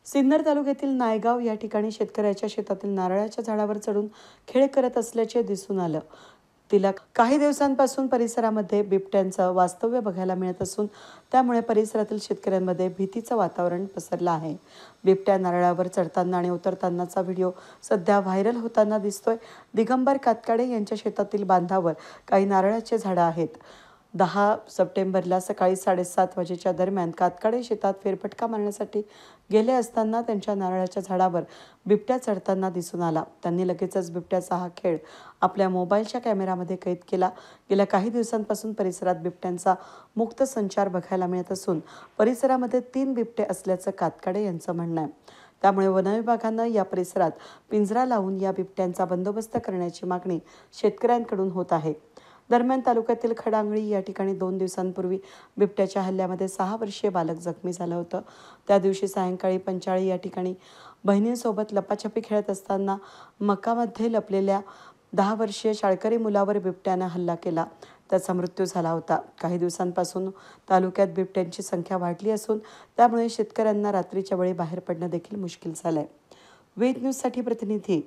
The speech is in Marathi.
सिन्नर तालुक्यातील नायगाव या ठिकाणी शेतकऱ्याच्या शेतातील नारळाच्या झाडावर चढून खेळ करत असल्याचे दिसून आलं. तिला काही दिवसांपासून परिसरामध्ये बिबट्यांचं वास्तव्य बघायला मिळत असून त्यामुळे परिसरातील शेतकऱ्यांमध्ये भीतीचं वातावरण पसरलं आहे. बिबट्या नारळावर चढताना आणि उतरतानाचा व्हिडिओ सध्या व्हायरल होताना दिसतोय. दिगंबर कातकाडे यांच्या शेतातील बांधावर काही नारळाचे झाडं आहेत. 10 सप्टेंबरला सकाळी 7:30 वाजेच्या दरम्यान कातकाडे शेतात फेरफटका मारण्यासाठी गेले असताना त्यांच्या नारळाच्या झाडावर बिबट्या चढताना दिसून आला. त्यांनी लगेचच बिबट्याचा हा खेळ आपल्या मोबाईलच्या कॅमेरामध्ये कैद केला. गेल्या काही दिवसांपासून परिसरात बिबट्यांचा मुक्त संचार बघायला मिळत असून परिसरामध्ये 3 बिबटे असल्याचं कातकाडे यांचं म्हणणं आहे. त्यामुळे वनविभागानं या परिसरात पिंजरा लावून या बिबट्यांचा बंदोबस्त करण्याची मागणी शेतकऱ्यांकडून होत आहे. दरम्यान तालुक्यातील खडांगळी या ठिकाणी 2 दिवसांपूर्वी बिबट्याच्या हल्ल्यामध्ये 6 वर्षीय बालक जखमी झालं होतं. त्या दिवशी सायंकाळी पंचाळी या ठिकाणी बहिणींसोबत लपाछपी खेळत असताना मकामध्ये लपलेल्या 10 वर्षीय शाळकरी मुलावर बिबट्यानं हल्ला केला. त्याचा मृत्यू झाला होता. काही दिवसांपासून तालुक्यात बिबट्यांची संख्या वाढली असून त्यामुळे शेतकऱ्यांना रात्रीच्या वेळी बाहेर पडणं देखील मुश्किल झालंय. वेद न्यूजसाठी प्रतिनिधी